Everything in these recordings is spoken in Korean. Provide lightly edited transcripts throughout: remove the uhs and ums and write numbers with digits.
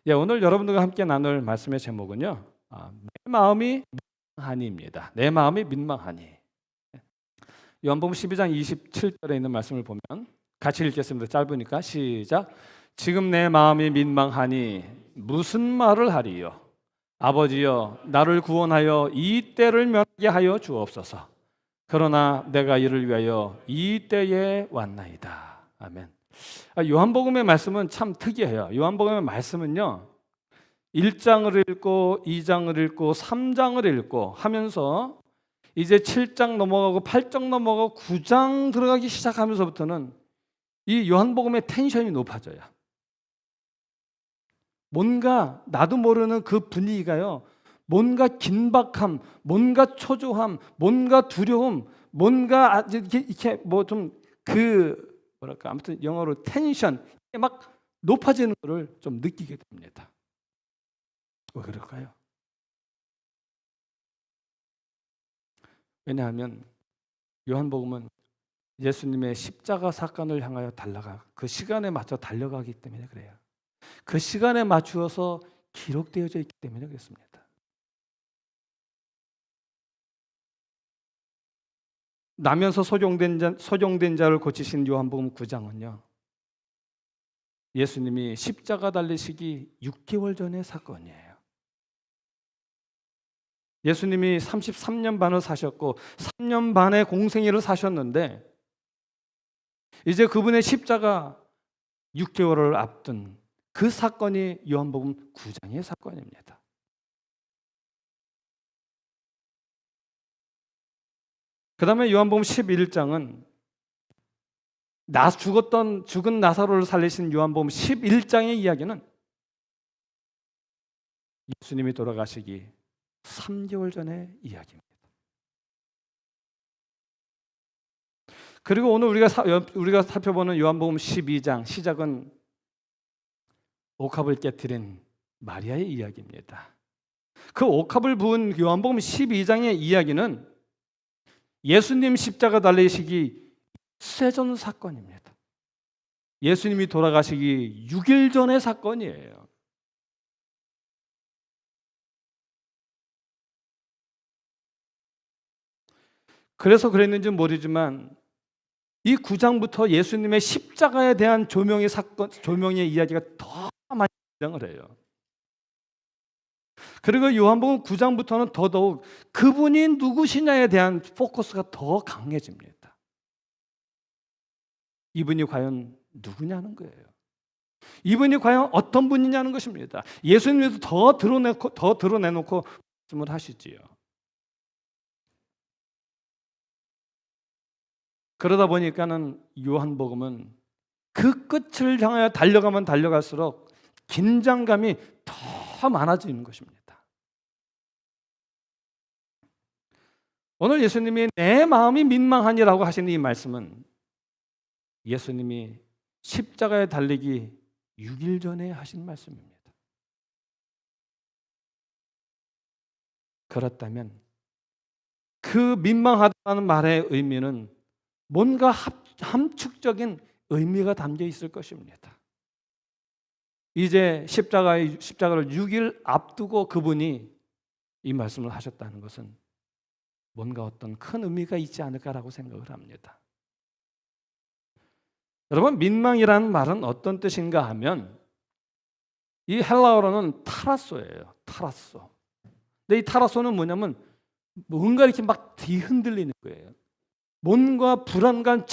예, 오늘 여러분들과 함께 나눌 말씀의 제목은요. 내 마음이 민망하니입니다. 내 마음이 민망하니. 요한복음 12장 27절에 있는 말씀을 보면 같이 읽겠습니다. 짧으니까 시작. 지금 내 마음이 민망하니 무슨 말을 하리요? 아버지여, 나를 구원하여 이 때를 면하게 하여 주옵소서. 그러나 내가 이를 위하여 이 때에 왔나이다. 아멘. 요한복음의 말씀은 참 특이해요. 요한복음의 말씀은요, 1장을 읽고 2장을 읽고 3장을 읽고 하면서 이제 7장 넘어가고 8장 넘어가고 9장 들어가기 시작하면서부터는 이 요한복음의 텐션이 높아져요. 뭔가 나도 모르는 그 분위기가요, 뭔가 긴박함, 뭔가 초조함, 뭔가 두려움, 뭔가 이렇게 뭐 좀 뭐랄까, 아무튼 영어로 텐션 막 높아지는 것을 좀 느끼게 됩니다. 왜 그럴까요? 왜냐하면 요한복음은 예수님의 십자가 사건을 향하여 그 시간에 맞춰 달려가기 때문에 그래요. 그 시간에 맞추어서 기록되어져 있기 때문에 그렇습니다. 나면서 소종된 자를 고치신 요한복음 9장은요, 예수님이 십자가 달리시기 6개월 전의 사건이에요. 예수님이 33년 반을 사셨고 3년 반의 공생애를 사셨는데 이제 그분의 십자가 6개월을 앞둔 그 사건이 요한복음 9장의 사건입니다. 그 다음에 요한복음 11장은 죽은 나사로를 살리신 요한복음 11장의 이야기는 예수님이 돌아가시기 3개월 전의 이야기입니다. 그리고 오늘 우리가 살펴보는 요한복음 12장 시작은 옥합을 깨뜨린 마리아의 이야기입니다. 그 옥합을 부은 요한복음 12장의 이야기는 예수님 십자가 달리시기 세전 사건입니다. 예수님이 돌아가시기 6일 전의 사건이에요. 그래서 그랬는지 모르지만 이 9장부터 예수님의 십자가에 대한 조명의 이야기가 더 많이 등장을 해요. 그리고 요한복음 9장부터는 더더욱 그분이 누구시냐에 대한 포커스가 더 강해집니다. 이분이 과연 누구냐는 거예요. 이분이 과연 어떤 분이냐는 것입니다. 예수님도 더 드러내놓고 말씀을 하시지요. 그러다 보니까는 요한복음은 그 끝을 향하여 달려가면 달려갈수록 긴장감이 더 많아지는 것입니다. 오늘 예수님이 내 마음이 민망하니라고 하시는 이 말씀은 예수님이 십자가에 달리기 6일 전에 하신 말씀입니다. 그렇다면 그 민망하다는 말의 의미는 뭔가 함축적인 의미가 담겨 있을 것입니다. 이제 십자가를 6일 앞두고 그분이 이 말씀을 하셨다는 것은 뭔가 어떤 큰 의미가 있지 않을까라고 생각을 합니다. 여러분, 민망이라는 말은 어떤 뜻인가 하면 이 헬라어로는 타라소예요. 타라소. 근데 이 타라소는 뭐냐면 뭔가 이렇게 막 뒤흔들리는 거예요. 뭔가 불안감,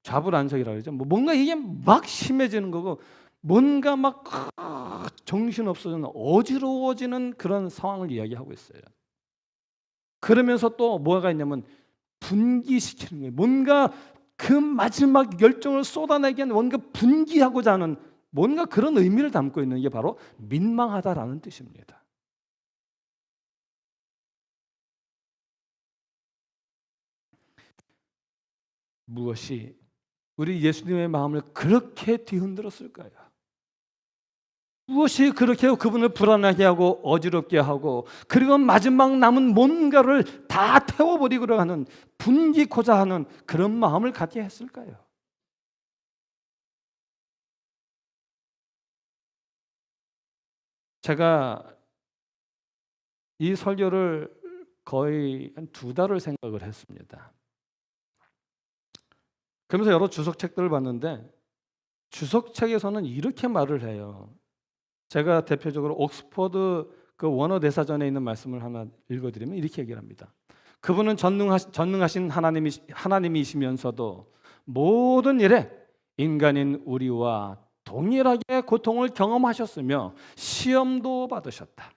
좌불안석이라고 그러죠. 뭔가 이게 막 심해지는 거고 뭔가 막 정신없어지는 어지러워지는 그런 상황을 이야기하고 있어요. 그러면서 또 뭐가 있냐면 분기시키는 거예요. 뭔가 그 마지막 열정을 쏟아내기 위한 뭔가 분기하고자 하는 뭔가 그런 의미를 담고 있는 게 바로 민망하다라는 뜻입니다. 무엇이 우리 예수님의 마음을 그렇게 뒤흔들었을까요? 무엇이 그렇게 그분을 불안하게 하고 어지럽게 하고 그리고 마지막 남은 뭔가를 다 태워버리고자 하는 분기코자 하는 그런 마음을 갖게 했을까요? 제가 이 설교를 거의 한 2달을 생각을 했습니다. 그러면서 여러 주석책들을 봤는데 주석책에서는 이렇게 말을 해요. 제가 대표적으로 옥스퍼드 그 원어 대사전에 있는 말씀을 하나 읽어드리면 이렇게 얘기를 합니다. 그분은 전능하신 하나님이시면서도 모든 일에 인간인 우리와 동일하게 고통을 경험하셨으며 시험도 받으셨다.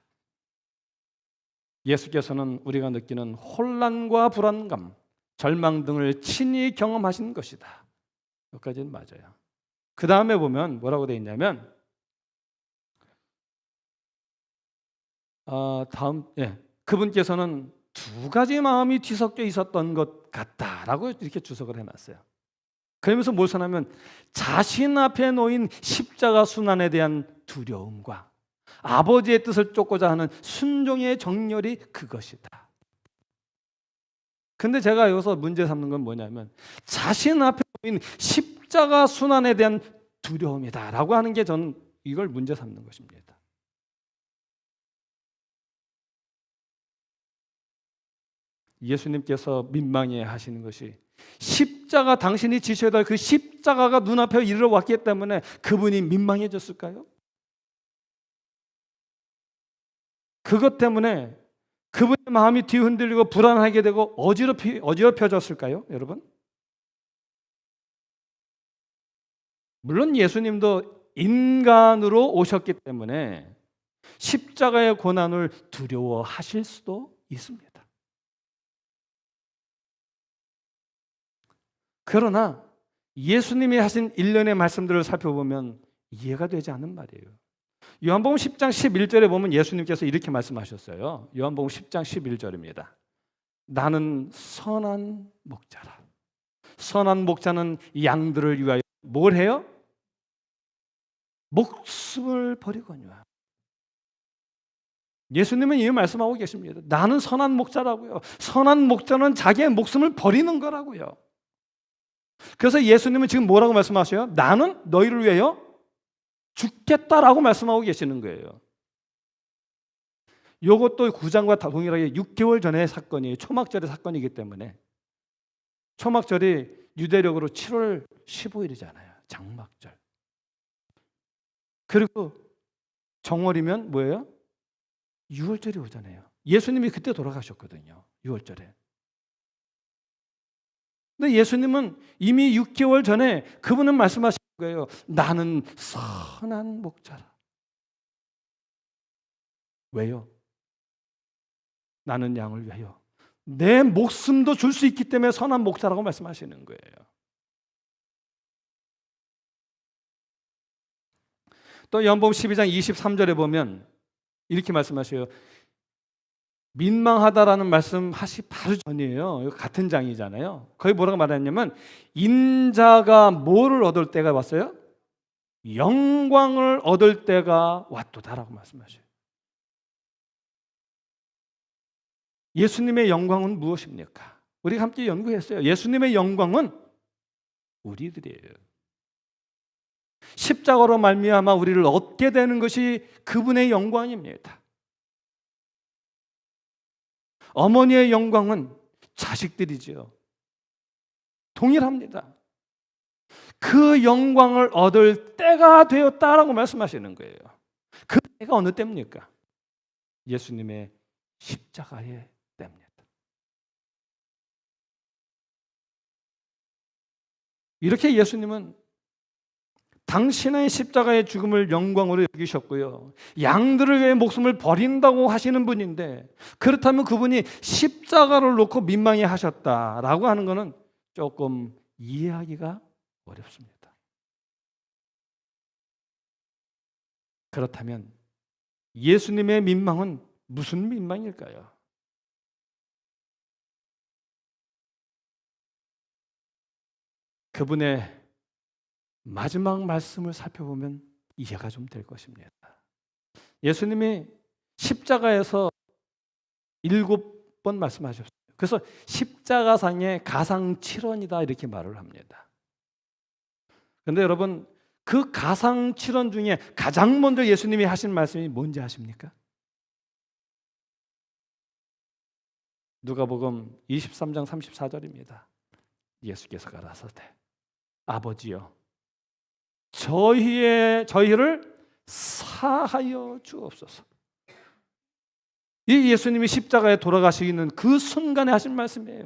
예수께서는 우리가 느끼는 혼란과 불안감, 절망 등을 친히 경험하신 것이다. 여기까지는 맞아요. 그 다음에 보면 뭐라고 되어 있냐면 그분께서는 2가지 마음이 뒤섞여 있었던 것 같다라고 이렇게 주석을 해놨어요. 그러면서 뭘 선하면 자신 앞에 놓인 십자가 순환에 대한 두려움과 아버지의 뜻을 쫓고자 하는 순종의 정열이 그것이다. 근데 제가 여기서 문제 삼는 건 뭐냐면 자신 앞에 놓인 십자가 순환에 대한 두려움이다라고 하는 게 저는 이걸 문제 삼는 것입니다. 예수님께서 민망해 하시는 것이 십자가, 당신이 지셔야 될 그 십자가가 눈앞에 이르러 왔기 때문에 그분이 민망해졌을까요? 그것 때문에 그분의 마음이 뒤흔들리고 불안하게 되고 어지럽혀졌을까요, 여러분? 물론 예수님도 인간으로 오셨기 때문에 십자가의 고난을 두려워하실 수도 있습니다. 그러나 예수님이 하신 일련의 말씀들을 살펴보면 이해가 되지 않는 말이에요. 요한복음 10장 11절에 보면 예수님께서 이렇게 말씀하셨어요. 요한복음 10장 11절입니다. 나는 선한 목자라. 선한 목자는 양들을 위하여 뭘 해요? 목숨을 버리거니와. 예수님은 이 말씀하고 계십니다. 나는 선한 목자라고요. 선한 목자는 자기의 목숨을 버리는 거라고요. 그래서 예수님은 지금 뭐라고 말씀하셔요? 나는 너희를 위하여 죽겠다라고 말씀하고 계시는 거예요. 이것도 9장과 동일하게 6개월 전의 사건이에요. 초막절의 사건이기 때문에. 초막절이 유대력으로 7월 15일이잖아요. 장막절. 그리고 정월이면 뭐예요? 6월절이 오잖아요. 예수님이 그때 돌아가셨거든요. 6월절에. 근데 예수님은 이미 6개월 전에 그분은 말씀하신 거예요. 나는 선한 목자라. 왜요? 나는 양을 위하여 내 목숨도 줄 수 있기 때문에 선한 목자라고 말씀하시는 거예요. 또 요한복음 12장 23절에 보면 이렇게 말씀하셔요. 민망하다라는 말씀하시 바로 전이에요. 같은 장이잖아요. 거기 뭐라고 말했냐면 인자가 뭐를 얻을 때가 왔어요? 영광을 얻을 때가 왔도다라고 말씀하셔요. 예수님의 영광은 무엇입니까? 우리가 함께 연구했어요. 예수님의 영광은 우리들이에요. 십자가로 말미암아 우리를 얻게 되는 것이 그분의 영광입니다. 어머니의 영광은 자식들이지요. 동일합니다. 그 영광을 얻을 때가 되었다라고 말씀하시는 거예요. 그 때가 어느 때입니까? 예수님의 십자가의 때입니다. 이렇게 예수님은 당신의 십자가의 죽음을 영광으로 여기셨고요. 양들을 위해 목숨을 버린다고 하시는 분인데 그렇다면 그분이 십자가를 놓고 민망해 하셨다라고 하는 것은 조금 이해하기가 어렵습니다. 그렇다면 예수님의 민망은 무슨 민망일까요? 그분의 마지막 말씀을 살펴보면 이해가 좀 될 것입니다. 예수님이 십자가에서 7번 말씀하셨어요. 그래서 십자가상의 가상 7원이다 이렇게 말을 합니다. 그런데 여러분 그 가상 칠언 중에 가장 먼저 예수님이 하신 말씀이 뭔지 아십니까? 누가복음 23장 34절입니다. 예수께서 가라사대 아버지여 저희를 사하여 주옵소서. 이 예수님이 십자가에 돌아가시는 그 순간에 하신 말씀이에요.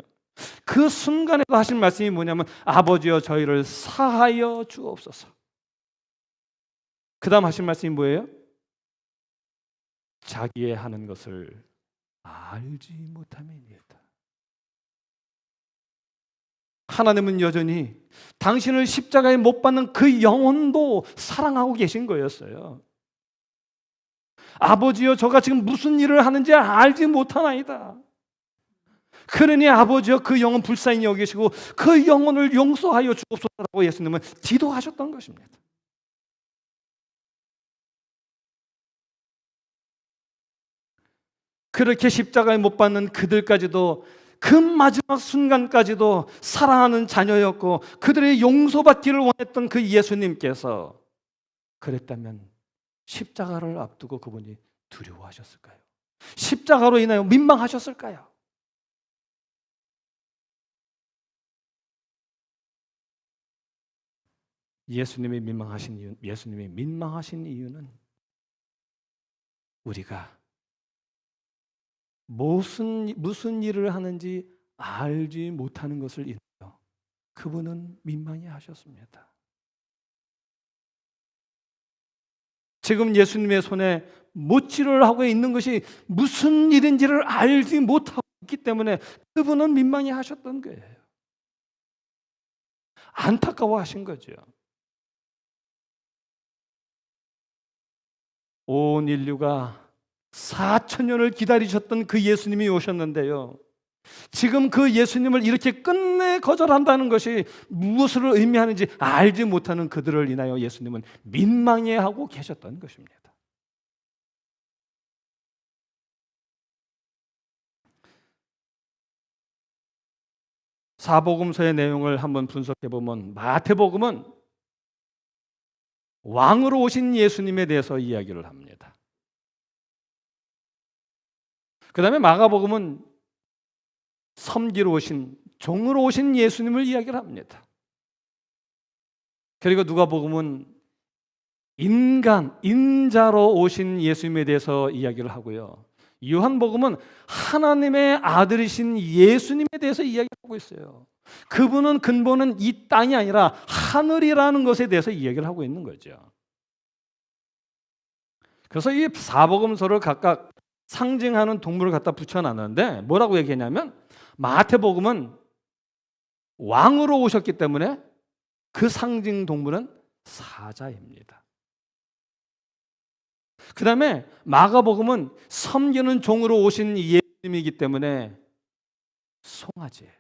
그 순간에도 하신 말씀이 뭐냐면 아버지여 저희를 사하여 주옵소서. 그 다음 하신 말씀이 뭐예요? 자기의 하는 것을 알지 못함이니이다. 하나님은 여전히 당신을 십자가에 못 박는 그 영혼도 사랑하고 계신 거였어요. 아버지여 저가 지금 무슨 일을 하는지 알지 못하나이다. 그러니 아버지여 그 영혼 불쌍히 여기시고 그 영혼을 용서하여 주옵소서라고 예수님은 기도하셨던 것입니다. 그렇게 십자가에 못 박는 그들까지도 그 마지막 순간까지도 사랑하는 자녀였고 그들의 용서받기를 원했던 그 예수님께서 그랬다면 십자가를 앞두고 그분이 두려워하셨을까요? 십자가로 인하여 민망하셨을까요? 예수님이 민망하신 이유는 우리가 무슨 일을 하는지 알지 못하는 것을 인하여 그분은 민망해 하셨습니다. 지금 예수님의 손에 못질을 하고 있는 것이 무슨 일인지를 알지 못하고 있기 때문에 그분은 민망해 하셨던 거예요. 안타까워 하신 거죠. 온 인류가 4,000년을 기다리셨던 그 예수님이 오셨는데요. 지금 그 예수님을 이렇게 끝내 거절한다는 것이 무엇을 의미하는지 알지 못하는 그들을 인하여 예수님은 민망해하고 계셨던 것입니다. 사복음서의 내용을 한번 분석해 보면 마태복음은 왕으로 오신 예수님에 대해서 이야기를 합니다. 그 다음에 마가복음은 섬기러 오신 종으로 오신 예수님을 이야기를 합니다. 그리고 누가복음은 인자로 오신 예수님에 대해서 이야기를 하고요. 요한복음은 하나님의 아들이신 예수님에 대해서 이야기하고 있어요. 그분은 근본은 이 땅이 아니라 하늘이라는 것에 대해서 이야기를 하고 있는 거죠. 그래서 이 사복음서를 각각 상징하는 동물을 갖다 붙여놨는데 뭐라고 얘기했냐면 마태복음은 왕으로 오셨기 때문에 그 상징 동물은 사자입니다. 그 다음에 마가복음은 섬기는 종으로 오신 예수님이기 때문에 송아지예요.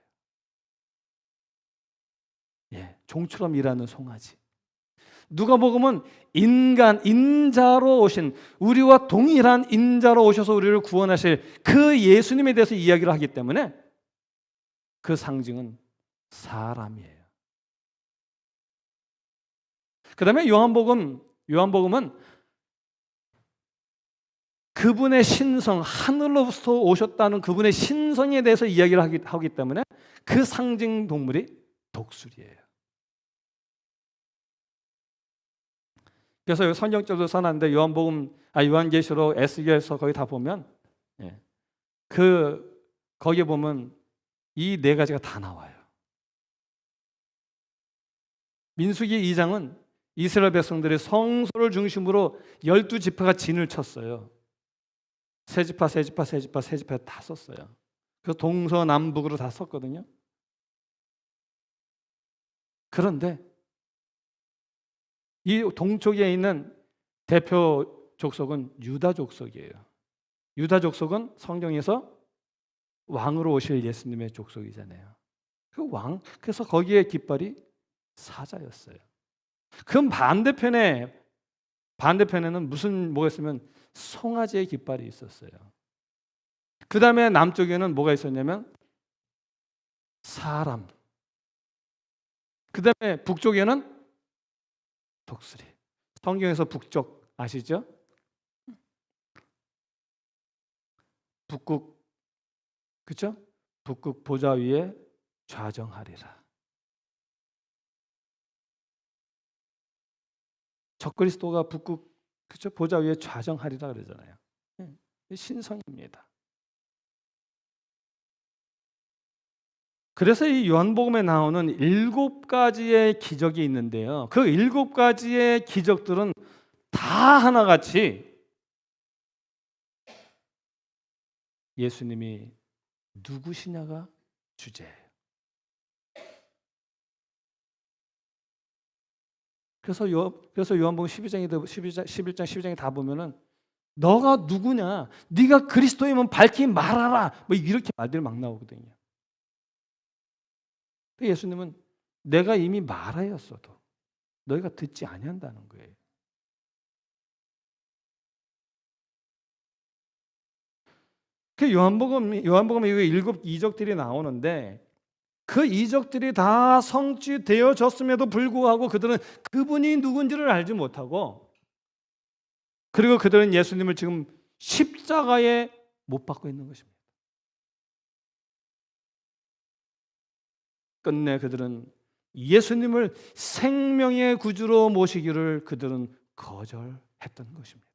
종처럼 일하는 송아지. 누가복음은 인자로 오신 우리와 동일한 인자로 오셔서 우리를 구원하실 그 예수님에 대해서 이야기를 하기 때문에 그 상징은 사람이에요. 그 다음에 요한복음은 그분의 신성, 하늘로부터 오셨다는 그분의 신성에 대해서 이야기를 하기 때문에 그 상징 동물이 독수리예요. 그래서 성경적으로 써놨는데 요한계시록, 에스겔서 거기 다 보면 거기에 보면 이 네 가지가 다 나와요. 민수기 2장은 이스라엘 백성들이 성소를 중심으로 12지파가 진을 쳤어요. 세 지파 다 썼어요. 그래서 동서남북으로 다 썼거든요. 그런데 이 동쪽에 있는 대표 족속은 유다 족속이에요. 유다 족속은 성경에서 왕으로 오실 예수님의 족속이잖아요. 그래서 거기에 깃발이 사자였어요. 그 반대편에는 뭐가 있으면 송아지의 깃발이 있었어요. 그 다음에 남쪽에는 뭐가 있었냐면 사람. 그 다음에 북쪽에는 독수리. 성경에서 북쪽 아시죠? 북극, 그렇죠? 북극 보좌 위에 좌정하리라. 적그리스도가 북극, 그렇죠? 보좌 위에 좌정하리라 그러잖아요. 신성입니다. 그래서 이 요한복음에 나오는 7가지의 기적이 있는데요. 그 7가지의 기적들은 다 하나같이 예수님이 누구시냐가 주제예요. 그래서 요한복음 11장 12장에 다 보면은 너가 누구냐? 네가 그리스도이면 밝히 말하라. 뭐 이렇게 말들이 막 나오거든요. 예수님은 내가 이미 말하였어도 너희가 듣지 아니한다는 거예요. 그 요한복음에 이 7 이적들이 나오는데 그 이적들이 다 성취되어졌음에도 불구하고 그들은 그분이 누군지를 알지 못하고, 그리고 그들은 예수님을 지금 십자가에 못 박고 있는 것입니다. 끝내 그들은 예수님을 생명의 구주로 모시기를 그들은 거절했던 것입니다.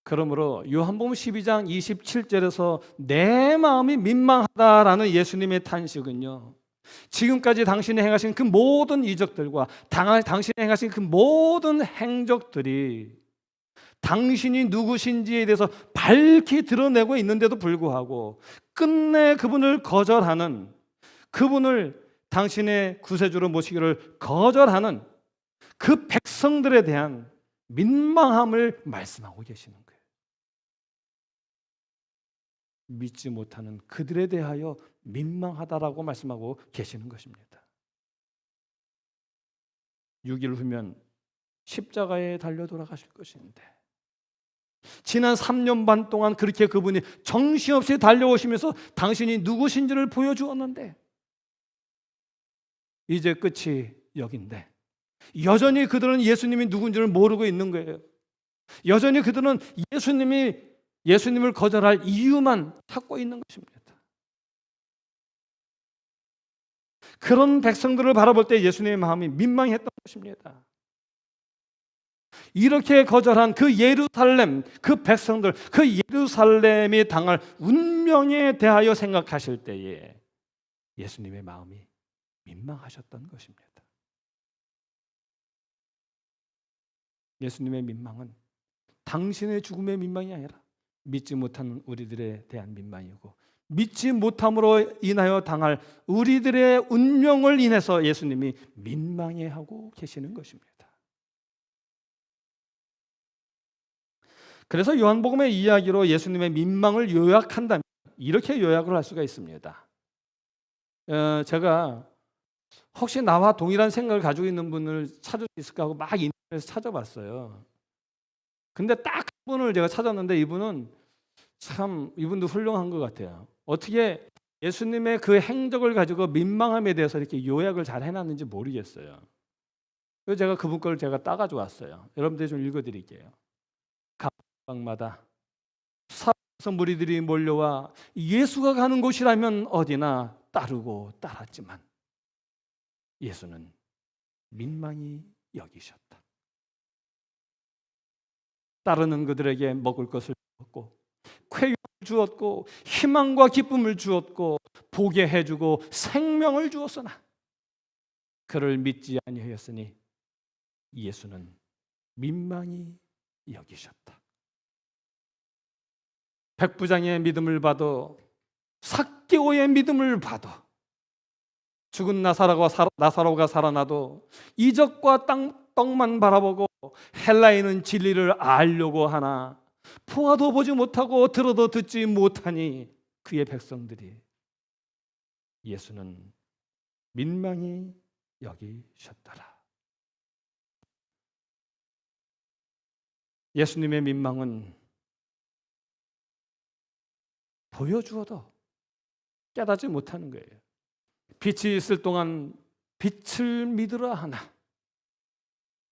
그러므로 요한복음 12장 27절에서 내 마음이 민망하다라는 예수님의 탄식은요, 지금까지 당신이 행하신 그 모든 이적들과 당신이 행하신 그 모든 행적들이 당신이 누구신지에 대해서 밝히 드러내고 있는데도 불구하고 끝내 그분을 거절하는, 그분을 당신의 구세주로 모시기를 거절하는 그 백성들에 대한 민망함을 말씀하고 계시는 거예요. 믿지 못하는 그들에 대하여 민망하다라고 말씀하고 계시는 것입니다. 6일 후면 십자가에 달려 돌아가실 것인데 지난 3년 반 동안 그렇게 그분이 정신없이 달려오시면서 당신이 누구신지를 보여주었는데 이제 끝이 여긴데 여전히 그들은 예수님이 누군지를 모르고 있는 거예요. 여전히 그들은 예수님을 거절할 이유만 찾고 있는 것입니다. 그런 백성들을 바라볼 때 예수님의 마음이 민망했던 것입니다. 이렇게 거절한 그 예루살렘, 그 백성들, 그 예루살렘이 당할 운명에 대하여 생각하실 때에 예수님의 마음이 민망하셨던 것입니다. 예수님의 민망은 당신의 죽음의 민망이 아니라 믿지 못하는 우리들에 대한 민망이고, 믿지 못함으로 인하여 당할 우리들의 운명을 인해서 예수님이 민망해하고 계시는 것입니다. 그래서 요한복음의 이야기로 예수님의 민망을 요약한다면 이렇게 요약을 할 수가 있습니다. 제가 혹시 나와 동일한 생각을 가지고 있는 분을 찾을 수 있을까 하고 막 인터넷에서 찾아봤어요. 근데 딱 한 분을 제가 찾았는데 이분도 훌륭한 것 같아요. 어떻게 예수님의 그 행적을 가지고 민망함에 대해서 이렇게 요약을 잘 해놨는지 모르겠어요. 그래서 제가 그분 걸 따가지고 왔어요. 여러분들 좀 읽어드릴게요. 각방마다 사랑서 무리들이 몰려와 예수가 가는 곳이라면 어디나 따르고 따랐지만 예수는 민망히 여기셨다. 따르는 그들에게 먹을 것을 주었고 쾌유를 주었고 희망과 기쁨을 주었고 보게 해주고 생명을 주었으나 그를 믿지 아니하였으니 예수는 민망히 여기셨다. 백부장의 믿음을 봐도 삭개오의 믿음을 봐도 죽은 나사로가 살아나도 이적과 떡만 바라보고 헬라인은 진리를 알려고 하나 보아도 보지 못하고 들어도 듣지 못하니 그의 백성들이 예수는 민망히 여기셨더라. 예수님의 민망은 보여주어도 깨닫지 못하는 거예요. 빛이 있을 동안 빛을 믿으라 하나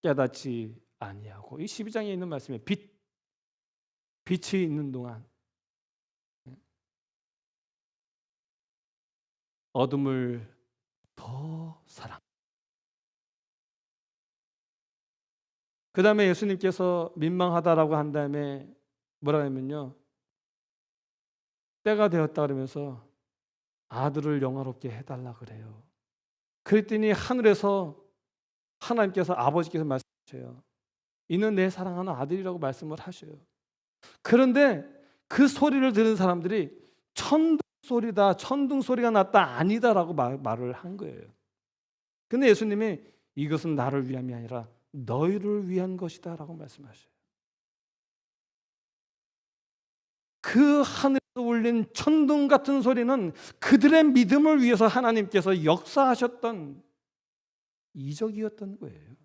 깨닫지 아니하고, 이 12장에 있는 말씀에 빛이 있는 동안 어둠을 더 사랑. 그 다음에 예수님께서 민망하다라고 한 다음에 뭐라 하면요, 때가 되었다 그러면서 아들을 영화롭게 해달라 그래요. 그랬더니 하늘에서 하나님께서, 아버지께서 말씀하셔요. 이는 내 사랑하는 아들이라고 말씀을 하셔요. 그런데 그 소리를 들은 사람들이 천둥 소리다, 천둥 소리가 났다, 아니다라고 말을 한 거예요. 근데 예수님이 이것은 나를 위함이 아니라 너희를 위한 것이다 라고 말씀하셔요. 그 하늘에서 울린 천둥 같은 소리는 그들의 믿음을 위해서 하나님께서 역사하셨던 이적이었던 거예요.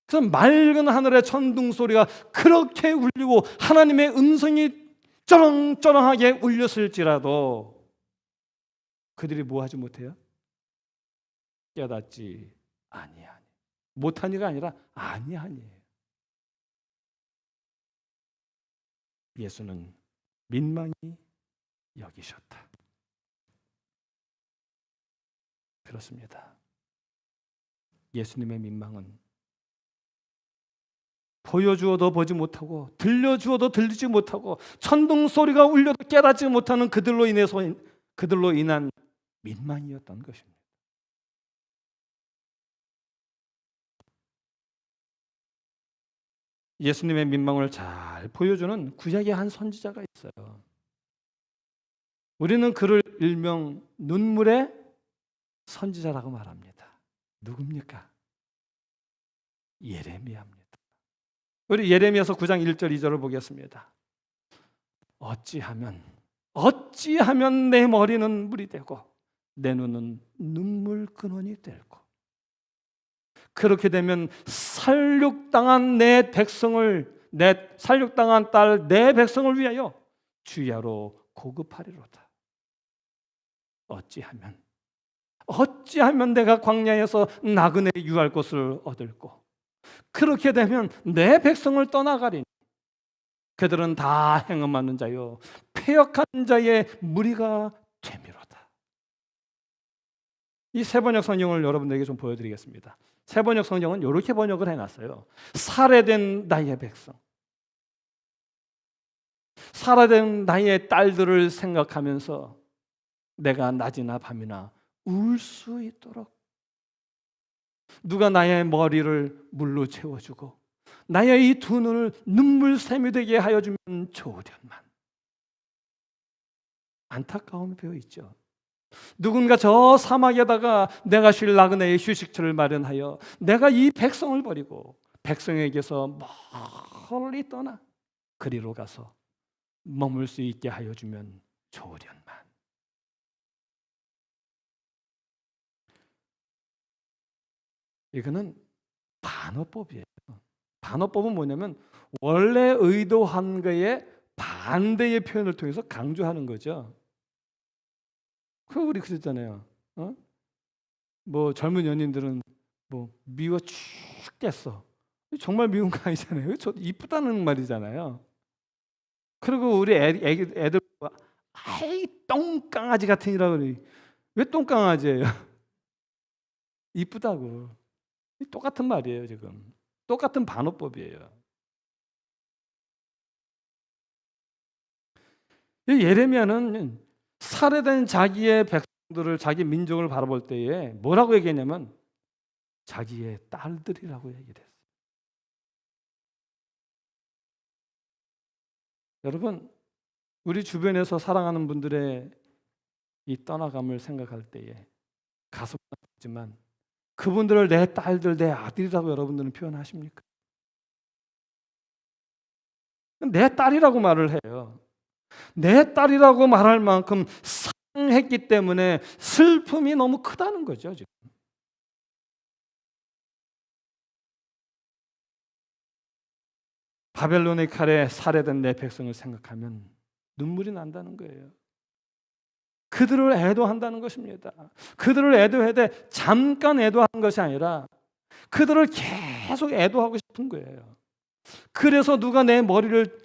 그래서 맑은 하늘의 천둥 소리가 그렇게 울리고 하나님의 음성이 쩌렁쩌렁하게 울렸을지라도 그들이 뭐 하지 못해요? 깨닫지 아니하니. 못하니가 아니라 아니하니에요. 예수는 민망히 여기셨다. 그렇습니다. 예수님의 민망은 보여주어도 보지 못하고 들려주어도 들리지 못하고 천둥 소리가 울려도 깨닫지 못하는 그들로 인한 민망이었던 것입니다. 예수님의 민망을 잘 보여주는 구약의 한 선지자가 있어요. 우리는 그를 일명 눈물의 선지자라고 말합니다. 누굽니까? 예레미야입니다. 우리 예레미야서 9장 1절 2절을 보겠습니다. 어찌하면 내 머리는 물이 되고 내 눈은 눈물 근원이 되고, 그렇게 되면 살육당한 살육당한 딸 내 백성을 위하여 주야로 고급하리로다. 어찌하면 내가 광야에서 나그네 유할 곳을 얻을꼬, 그렇게 되면 내 백성을 떠나가리니 그들은 다 행음하는 자요 패역한 자의 무리가 되미로다. 이 세번역 성경을 여러분들에게 좀 보여드리겠습니다. 세번역 성경은 이렇게 번역을 해놨어요. 살해된 나의 백성, 살해된 나의 딸들을 생각하면서 내가 낮이나 밤이나 울 수 있도록, 누가 나의 머리를 물로 채워주고 나의 이 두 눈을 눈물샘이 되게 하여 주면 좋으련만. 안타까움이 배어 있죠. 누군가 저 사막에다가 내가 쉴 나그네의 휴식처를 마련하여 내가 이 백성을 버리고 백성에게서 멀리 떠나 그리로 가서 머물 수 있게 하여 주면 좋으련만. 이거는 반어법이에요. 반어법은 뭐냐면 원래 의도한 거에 반대의 표현을 통해서 강조하는 거죠. 우리 그랬잖아요. 뭐 젊은 연인들은 뭐 미워 죽겠어. 정말 미운 거 아니잖아요. 저 이쁘다는 말이잖아요. 그리고 우리 애들 아이 똥강아지 같으니라 그러니 왜 똥강아지예요? 이쁘다고. 똑같은 말이에요. 지금 똑같은 반어법이에요. 예레미야는 살해된 자기의 백성들을, 자기 민족을 바라볼 때에 뭐라고 얘기했냐면 자기의 딸들이라고 얘기를 했어요. 여러분, 우리 주변에서 사랑하는 분들의 이 떠나감을 생각할 때에 가슴 아프지만 그분들을 내 딸들, 내 아들이라고 여러분들은 표현하십니까? 내 딸이라고 말을 해요. 내 딸이라고 말할 만큼 사랑했기 때문에 슬픔이 너무 크다는 거죠, 지금. 바벨론의 칼에 살해된 내 백성을 생각하면 눈물이 난다는 거예요. 그들을 애도한다는 것입니다. 그들을 애도해야 돼. 잠깐 애도하는 것이 아니라 그들을 계속 애도하고 싶은 거예요. 그래서 누가 내 머리를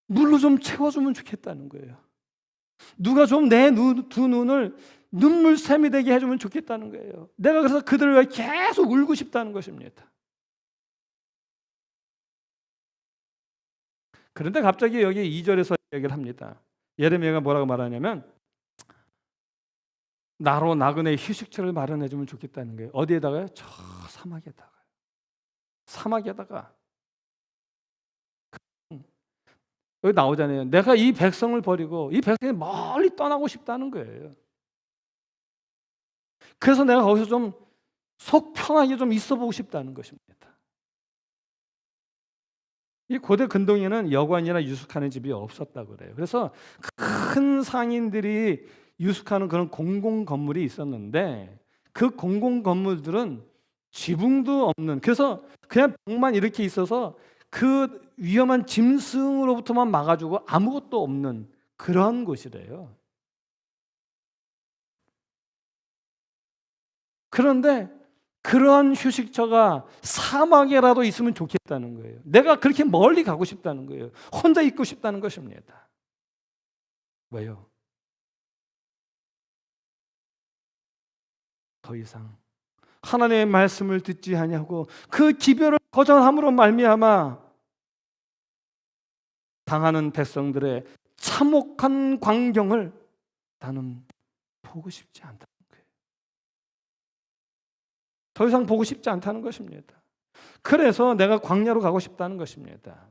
물로 좀 채워주면 좋겠다는 거예요. 누가 좀 내 두 눈을 눈물샘이 되게 해주면 좋겠다는 거예요. 내가 그래서 그들을 위해 계속 울고 싶다는 것입니다. 그런데 갑자기 여기 2절에서 얘기를 합니다. 예레미야가 뭐라고 말하냐면 나로 나그네의 휴식처를 마련해 주면 좋겠다는 거예요. 어디에다가요? 저 사막에다가. 사막에다가. 여기 나오잖아요. 내가 이 백성을 버리고 이 백성이 멀리 떠나고 싶다는 거예요. 그래서 내가 거기서 좀 속 편하게 좀 있어 보고 싶다는 것입니다. 이 고대 근동에는 여관이나 유숙하는 집이 없었다고 그래요. 그래서 큰 상인들이 유숙하는 그런 공공 건물이 있었는데 그 공공 건물들은 지붕도 없는, 그래서 그냥 벽만 이렇게 있어서 그 위험한 짐승으로부터만 막아주고 아무것도 없는 그런 곳이래요. 그런데 그러한 휴식처가 사막에라도 있으면 좋겠다는 거예요. 내가 그렇게 멀리 가고 싶다는 거예요. 혼자 있고 싶다는 것입니다. 왜요? 더 이상 하나님의 말씀을 듣지 아니하고 그 기별을 거절함으로 말미암아 당하는 백성들의 참혹한 광경을 나는 보고 싶지 않다는 거예요. 더 이상 보고 싶지 않다는 것입니다. 그래서 내가 광야로 가고 싶다는 것입니다.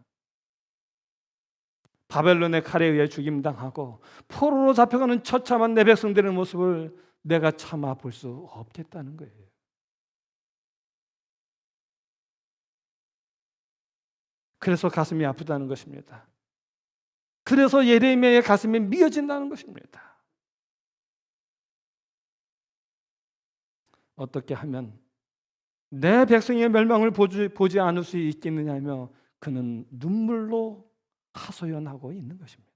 바벨론의 칼에 의해 죽임당하고 포로로 잡혀가는 처참한 내 백성들의 모습을 내가 참아 볼 수 없겠다는 거예요. 그래서 가슴이 아프다는 것입니다. 그래서 예레미야의 가슴이 미어진다는 것입니다. 어떻게 하면 내 백성의 멸망을 보지 않을 수 있겠느냐며 그는 눈물로 하소연하고 있는 것입니다.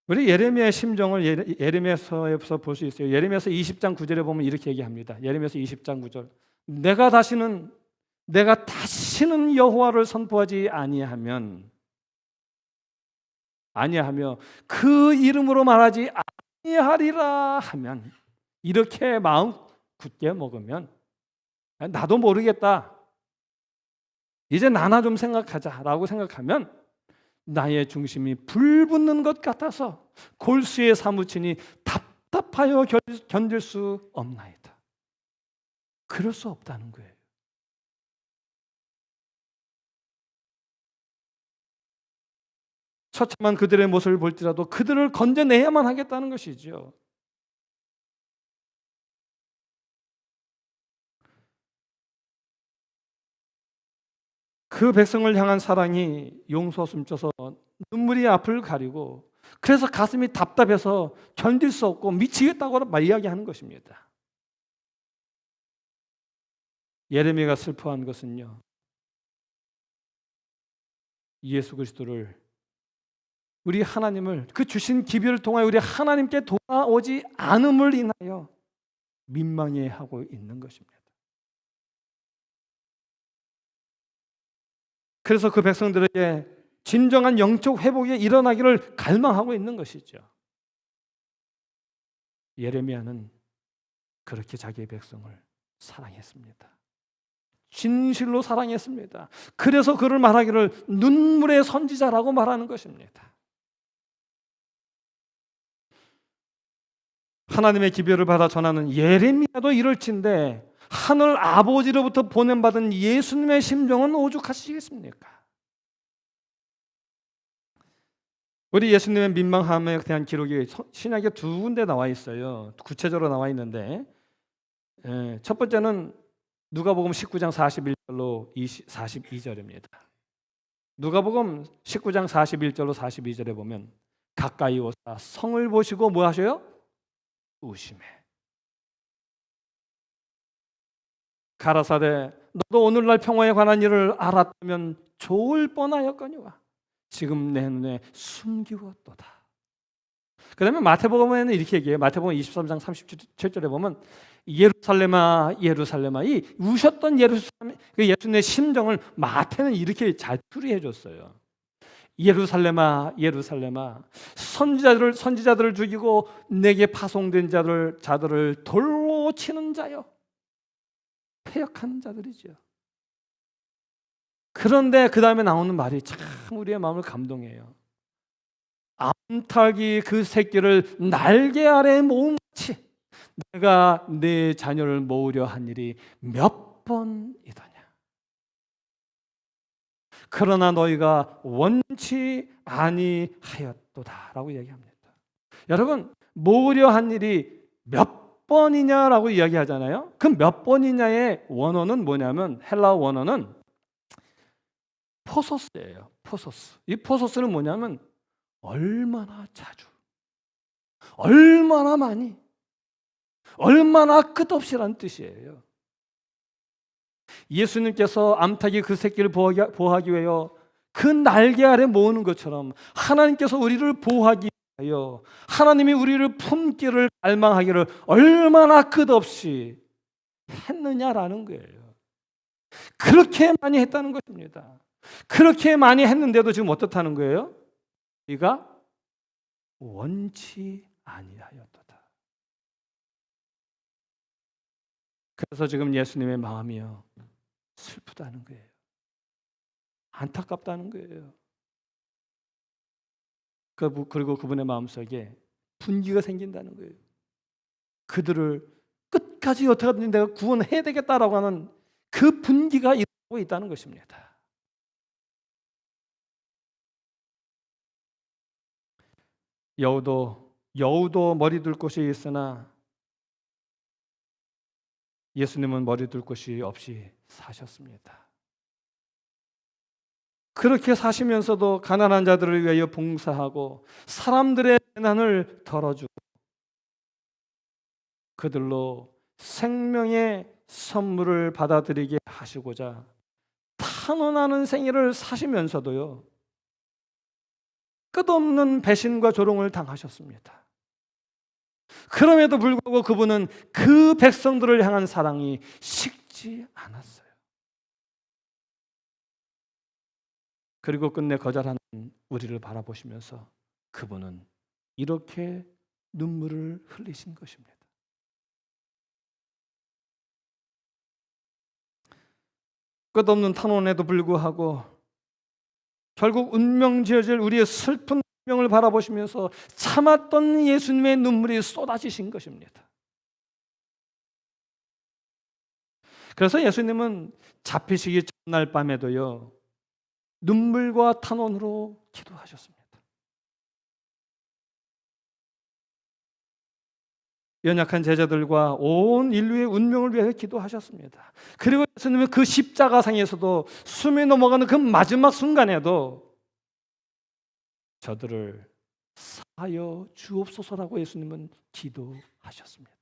우리 예레미야의 심정을 예레미야서에서 볼 수 있어요. 예레미야서 20장 9절에 보면 이렇게 얘기합니다. 예레미야서 20장 9절. 내가 다시는 여호와를 선포하지 아니하며 그 이름으로 말하지 아니하리라 하면, 이렇게 마음 굳게 먹으면 나도 모르겠다, 이제 나나 좀 생각하자라고 생각하면 나의 중심이 불붙는 것 같아서 골수에 사무치니 답답하여 견딜 수 없나이다. 그럴 수 없다는 거예요. 처참한 그들의 모습을 볼지라도 그들을 건져내야만 하겠다는 것이죠. 그 백성을 향한 사랑이 용서 숨쳐서 눈물이 앞을 가리고, 그래서 가슴이 답답해서 견딜 수 없고 미치겠다고 이야기하는 것입니다. 예레미야가 슬퍼한 것은요, 예수 그리스도를, 우리 하나님을, 그 주신 기별을 통하여 우리 하나님께 돌아오지 않음을 인하여 민망해하고 있는 것입니다. 그래서 그 백성들에게 진정한 영적 회복이 일어나기를 갈망하고 있는 것이죠. 예레미야는 그렇게 자기의 백성을 사랑했습니다. 진실로 사랑했습니다. 그래서 그를 말하기를 눈물의 선지자라고 말하는 것입니다. 하나님의 기별을 받아 전하는 예레미야도 이럴진데 하늘 아버지로부터 보냄받은 예수님의 심정은 오죽하시겠습니까? 우리 예수님의 민망함에 대한 기록이 신약에 두 군데 나와 있어요. 구체적으로 나와 있는데, 첫 번째는 누가복음 19장 41절로 42절입니다. 누가복음 19장 41절로 42절에 보면 가까이 오사 성을 보시고 뭐 하셔요? 우심해. 가라사대 너도 오늘날 평화에 관한 일을 알았다면 좋을 뻔하였거니와 지금 내 눈에 숨기웠도다. 그 다음에 마태복음에는 이렇게 얘기해요. 마태복음 23장 37절에 보면 예루살렘아 예루살렘아, 이 우셨던 예루살렘, 그 예수님의 심정을 마태는 이렇게 잘 풀이해 줬어요. 예루살렘아 예루살렘아, 선지자들을 죽이고 내게 파송된 자들을 돌로 치는 자여. 패역한 자들이죠. 그런데 그 다음에 나오는 말이 참 우리의 마음을 감동해요. 암탉이 그 새끼를 날개 아래 모음같이 내가 내 자녀를 모으려 한 일이 몇 번이더냐. 그러나 너희가 원치 아니하였도다 라고 이야기합니다. 여러분, 모으려 한 일이 몇 번이냐라고 이야기하잖아요. 그 몇 번이냐의 원어는 뭐냐면, 헬라어 원어는 포소스예요. 포소스. 이 포소스는 뭐냐면 얼마나 자주, 얼마나 많이, 얼마나 끝없이란 뜻이에요. 예수님께서 암탉이 그 새끼를 보호하기 위하여 그 날개 아래 모으는 것처럼 하나님께서 우리를 보호하기 위하여, 하나님이 우리를 품기를 갈망하기를 얼마나 끝없이 했느냐라는 거예요. 그렇게 많이 했다는 것입니다. 그렇게 많이 했는데도 지금 어떻다는 거예요? 우리가 원치 아니하였도다. 그래서 지금 예수님의 마음이요, 슬프다는 거예요. 안타깝다는 거예요. 그리고 그분의 마음속에 분기가 생긴다는 거예요. 그들을 끝까지 어떻게든 내가 구원해야 되겠다라고 하는 그 분기가 일어나고 있다는 것입니다. 여우도 머리 둘 곳이 있으나 예수님은 머리 둘 곳이 없이 사셨습니다. 그렇게 사시면서도 가난한 자들을 위하여 봉사하고 사람들의 재난을 덜어주고 그들로 생명의 선물을 받아들이게 하시고자 탄원하는 생애를 사시면서도요, 끝없는 배신과 조롱을 당하셨습니다. 그럼에도 불구하고 그분은 그 백성들을 향한 사랑이 식지 않았어요. 그리고 끝내 거절하는 우리를 바라보시면서 그분은 이렇게 눈물을 흘리신 것입니다. 끝없는 탄원에도 불구하고 결국 운명 지어질 우리의 슬픈 운명을 바라보시면서 참았던 예수님의 눈물이 쏟아지신 것입니다. 그래서 예수님은 잡히시기 전날 밤에도요, 눈물과 탄원으로 기도하셨습니다. 연약한 제자들과 온 인류의 운명을 위해 기도하셨습니다. 그리고 예수님은 그 십자가상에서도 숨이 넘어가는 그 마지막 순간에도 저들을 사하여 주옵소서라고 예수님은 기도하셨습니다.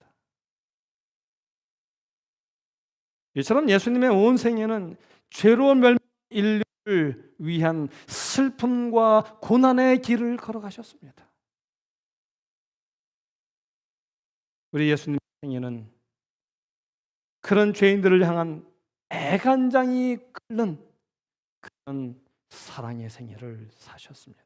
이처럼 예수님의 온 생애는 죄로 멸망한 인류를 위한 슬픔과 고난의 길을 걸어가셨습니다. 우리 예수님의 생애는 그런 죄인들을 향한 애간장이 끓는 그런 사랑의 생애를 사셨습니다.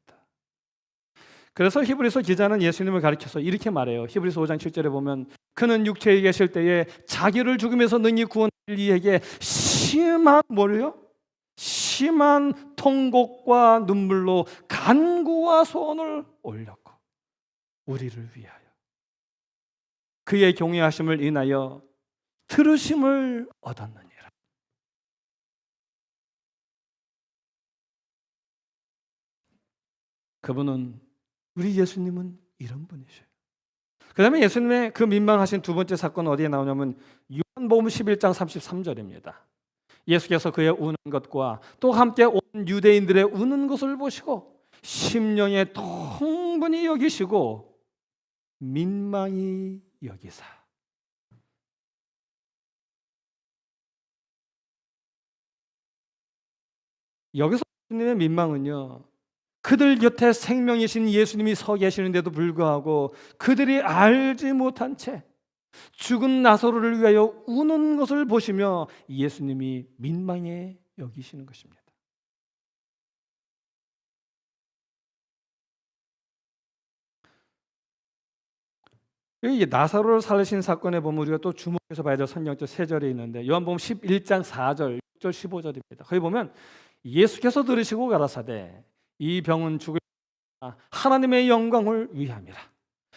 그래서 히브리서 기자는 예수님을 가리켜서 이렇게 말해요. 히브리서 5장 7절에 보면 그는 육체에 계실 때에 자기를 죽음에서 능히 구원할 이에게 심한 뭐래요? 심한 통곡과 눈물로 간구와 소원을 올렸고 우리를 위하여 그의 경외하심을 인하여 들으심을 얻었느니라. 그분은, 우리 예수님은 이런 분이셔요. 그 다음에 예수님의 그 민망하신 두 번째 사건은 어디에 나오냐면 요한복음 11장 33절입니다. 예수께서 그의 우는 것과 또 함께 온 유대인들의 우는 것을 보시고 심령에 통분히 여기시고 민망히 여기사. 여기서 예수님의 민망은요, 그들 곁에 생명이신 예수님이 서 계시는데도 불구하고 그들이 알지 못한 채 죽은 나사로를 위하여 우는 것을 보시며 예수님이 민망해 여기시는 것입니다. 이 나사로를 살리신 사건에 보면 우리가 또 주목해서 봐야 될 성경적 세 절이 있는데 요한복음 11장 4절, 6절, 15절입니다. 거기 보면 예수께서 들으시고 가라사대 이 병은 죽을 하나님의 영광을 위함이라.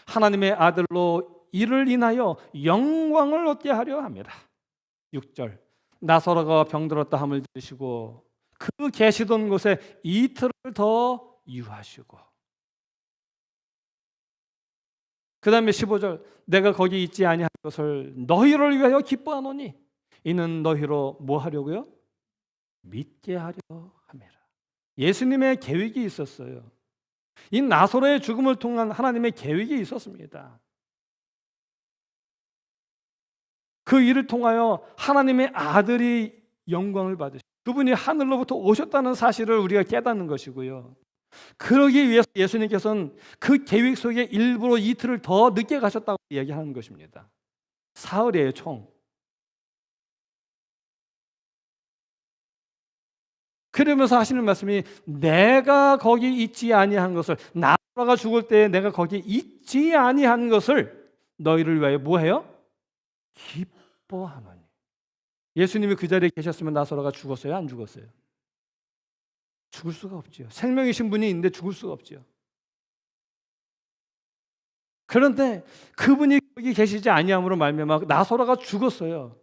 하나님의 아들로 이를 인하여 영광을 얻게 하려 함이라. 6절 나사로가 병들었다 함을 들으시고 그 계시던 곳에 이틀을 더 유하시고, 그 다음에 15절 내가 거기 있지 아니한 것을 너희를 위하여 기뻐하노니 이는 너희로 뭐 하려고요? 믿게 하려 함이라. 예수님의 계획이 있었어요. 이 나사로의 죽음을 통한 하나님의 계획이 있었습니다. 그 일을 통하여 하나님의 아들이 영광을 받으시고 그분이 하늘로부터 오셨다는 사실을 우리가 깨닫는 것이고요. 그러기 위해서 예수님께서는 그 계획 속에 일부러 이틀을 더 늦게 가셨다고 이야기하는 것입니다. 사흘이에요, 총. 그러면서 하시는 말씀이 내가 거기 있지 아니한 것을, 나사로가 죽을 때 내가 거기 있지 아니한 것을 너희를 위하여 뭐해요? 기뻐하노니. 예수님이 그 자리에 계셨으면 나사로가 죽었어요? 안 죽었어요? 죽을 수가 없지요. 생명이신 분이 있는데 죽을 수가 없지요. 그런데 그분이 거기 계시지 아니함으로 말미암아 나사로가 죽었어요.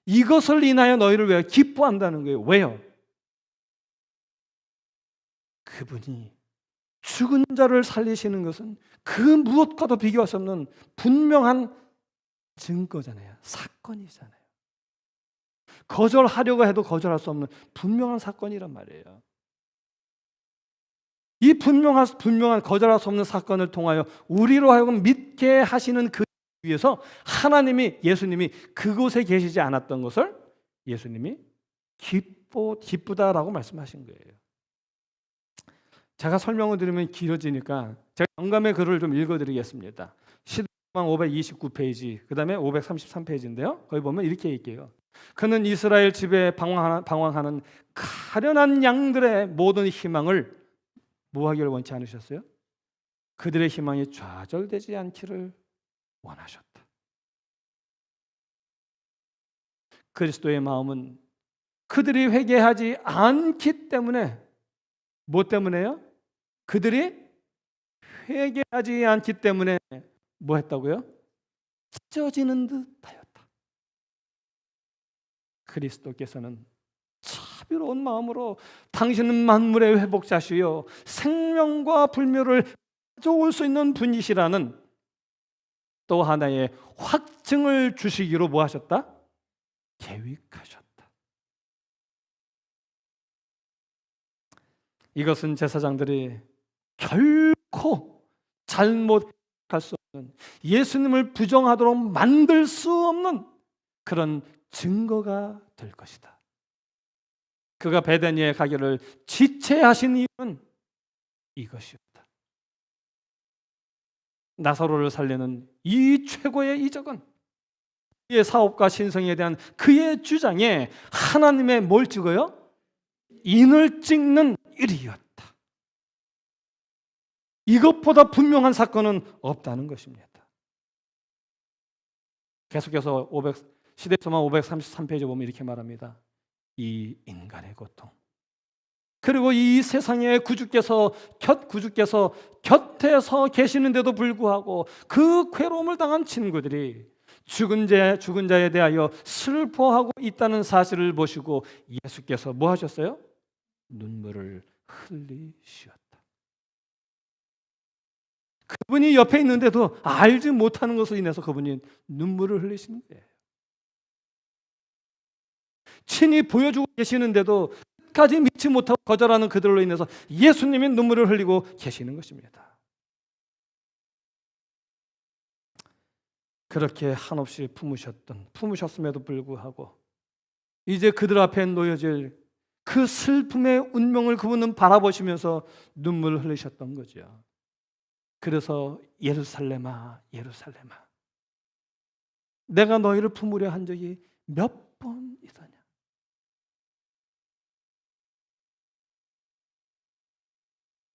이것을 인하여 너희를 위하여 기뻐한다는 거예요. 왜요? 그분이 죽은 자를 살리시는 것은 그 무엇과도 비교할 수 없는 분명한 증거잖아요. 사건이잖아요. 거절하려고 해도 거절할 수 없는 분명한 사건이란 말이에요. 이 분명한 거절할 수 없는 사건을 통하여 우리로 하여금 믿게 하시는 그 위해서 하나님이, 예수님이 그곳에 계시지 않았던 것을 예수님이 기쁘다라고 말씀하신 거예요. 제가 설명을 드리면 길어지니까 제가 영감의 글을 좀 읽어드리겠습니다. 시대만 529페이지, 그 다음에 533페이지인데요. 거기 보면 이렇게 얘기해요. 그는 이스라엘 집에 방황하는 가련한 양들의 모든 희망을 뭐 하기를 원치 않으셨어요? 그들의 희망이 좌절되지 않기를 원하셨다. 그리스도의 마음은 그들이 회개하지 않기 때문에, 뭐 때문에요? 그들이 회개하지 않기 때문에 뭐 했다고요? 찢어지는 듯 하였다. 그리스도께서는 자비로운 마음으로 당신은 만물의 회복자시요 생명과 불멸을 가져올 수 있는 분이시라는 또 하나의 확증을 주시기로 뭐 하셨다? 계획하셨다. 이것은 제사장들이 결코 잘못할 수 없는, 예수님을 부정하도록 만들 수 없는 그런 증거가 될 것이다. 그가 베다니에 가기를 지체하신 이유는 이것이었다. 나사로를 살리는 이 최고의 이적은 그의 사업과 신성에 대한 그의 주장에 하나님의 뭘 찍어요? 인을 찍는 일이었다. 이것보다 분명한 사건은 없다는 것입니다. 계속해서 시대서만 533페이지 보면 이렇게 말합니다. 이 인간의 고통, 그리고 이 세상의 구주께서 곁에서 계시는데도 불구하고 그 괴로움을 당한 친구들이 죽은 자에 대하여 슬퍼하고 있다는 사실을 보시고 예수께서 뭐 하셨어요? 눈물을 흘리셨다. 그분이 옆에 있는데도 알지 못하는 것을 인해서 그분이 눈물을 흘리시는 거예요. 친히 보여주고 계시는데도 끝까지 믿지 못하고 거절하는 그들로 인해서 예수님이 눈물을 흘리고 계시는 것입니다. 그렇게 한없이 품으셨음에도 불구하고 이제 그들 앞에 놓여질 그 슬픔의 운명을 그분은 바라보시면서 눈물을 흘리셨던 거죠. 그래서 예루살렘아 예루살렘아 내가 너희를 품으려 한 적이 몇 번이더냐.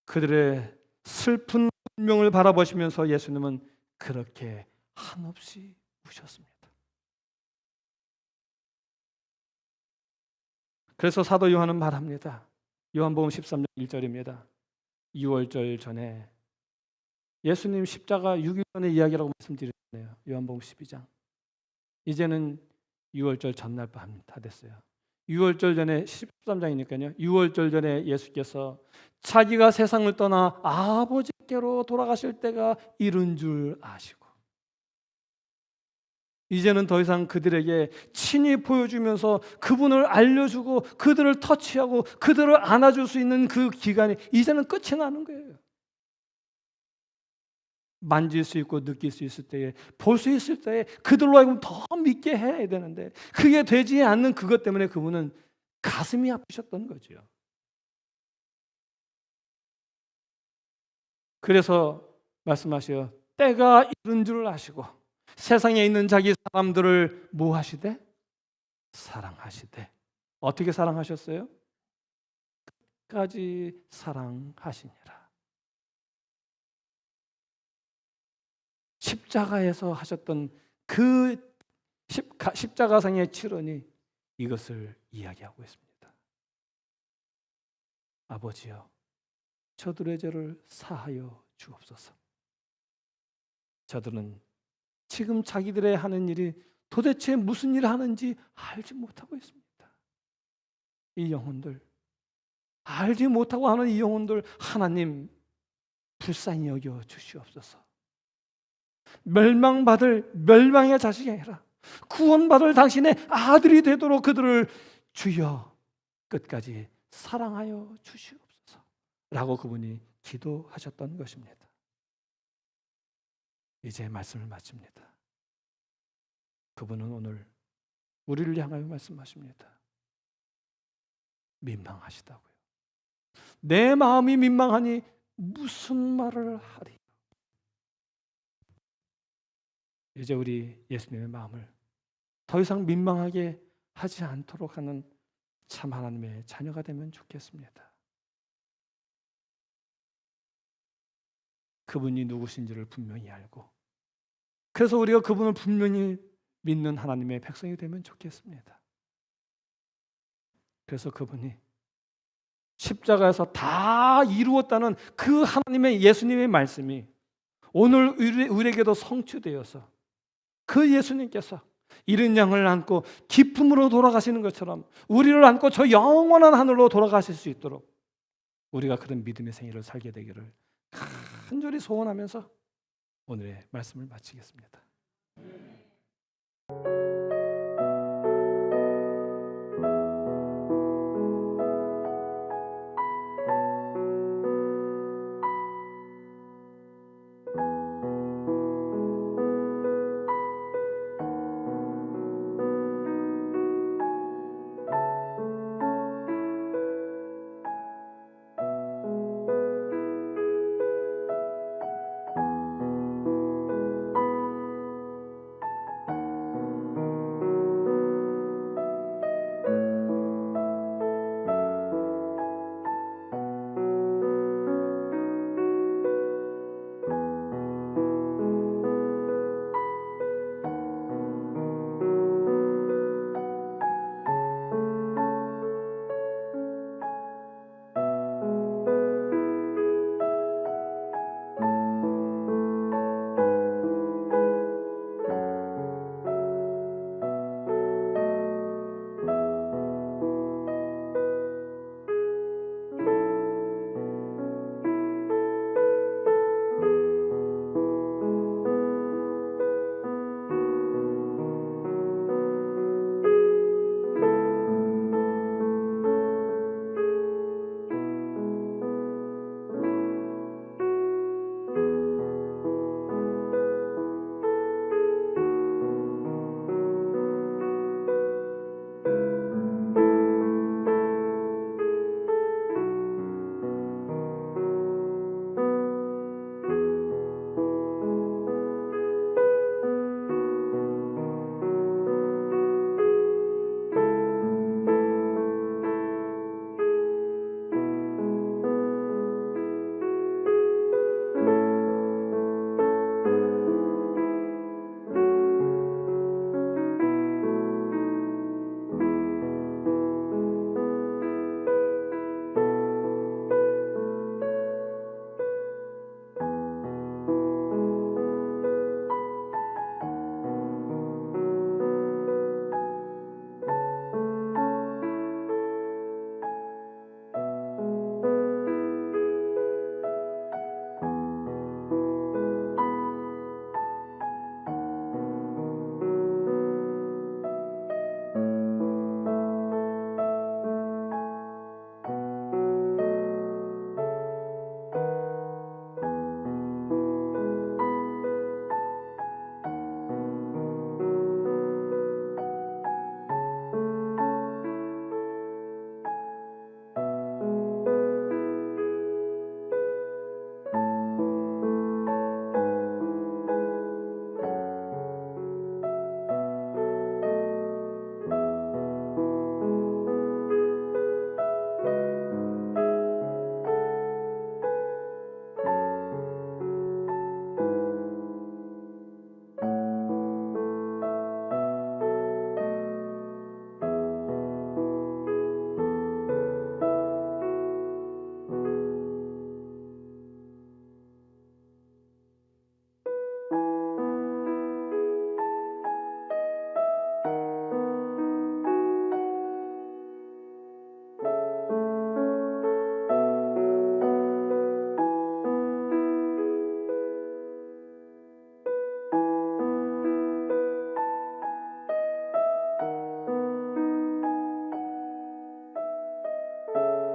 그들의 슬픈 운명을 바라보시면서 예수님은 그렇게 한없이 우셨습니다. 그래서 사도 요한은 말합니다. 요한복음 13장 1절입니다. 6월절 전에 예수님 십자가 6일 전의 이야기라고 말씀드렸네요. 요한복음 12장. 이제는 6월절 전날 밤 다 됐어요. 6월절 전에 13장이니까요. 6월절 전에 예수께서 자기가 세상을 떠나 아버지께로 돌아가실 때가 이른 줄 아시고 이제는 더 이상 그들에게 친히 보여주면서 그분을 알려주고 그들을 터치하고 그들을 안아줄 수 있는 그 기간이 이제는 끝이 나는 거예요. 만질 수 있고 느낄 수 있을 때에 볼 수 있을 때에 그들로 하여금 더 믿게 해야 되는데 그게 되지 않는 그것 때문에 그분은 가슴이 아프셨던 거죠. 그래서 말씀하셔요. 때가 이른 줄 아시고 세상에 있는 자기 사람들을 뭐 하시되? 사랑하시되. 어떻게 사랑하셨어요? 끝까지 사랑하시니라. 십자가에서 하셨던 그 십자가상의 치론이 이것을 이야기하고 있습니다. 아버지여 저들의 죄를 사하여 주옵소서. 저들은 지금 자기들의 하는 일이 도대체 무슨 일을 하는지 알지 못하고 있습니다. 이 영혼들, 알지 못하고 하는 이 영혼들 하나님 불쌍히 여겨 주시옵소서. 멸망받을 멸망의 자식이 아니라 구원받을 당신의 아들이 되도록 그들을 주여 끝까지 사랑하여 주시옵소서 라고 그분이 기도하셨던 것입니다. 이제 말씀을 마칩니다. 그분은 오늘 우리를 향하여 말씀하십니다. 민망하시다고요. 내 마음이 민망하니 무슨 말을 하리. 이제 우리 예수님의 마음을 더 이상 민망하게 하지 않도록 하는 참 하나님의 자녀가 되면 좋겠습니다. 그분이 누구신지를 분명히 알고 그래서 우리가 그분을 분명히 믿는 하나님의 백성이 되면 좋겠습니다. 그래서 그분이 십자가에서 다 이루었다는 그 하나님의 예수님의 말씀이 오늘 우리에게도 성취되어서 그 예수님께서 이른 양을 안고 기쁨으로 돌아가시는 것처럼 우리를 안고 저 영원한 하늘로 돌아가실 수 있도록 우리가 그런 믿음의 생애를 살게 되기를 간절히 소원하면서 오늘의 말씀을 마치겠습니다.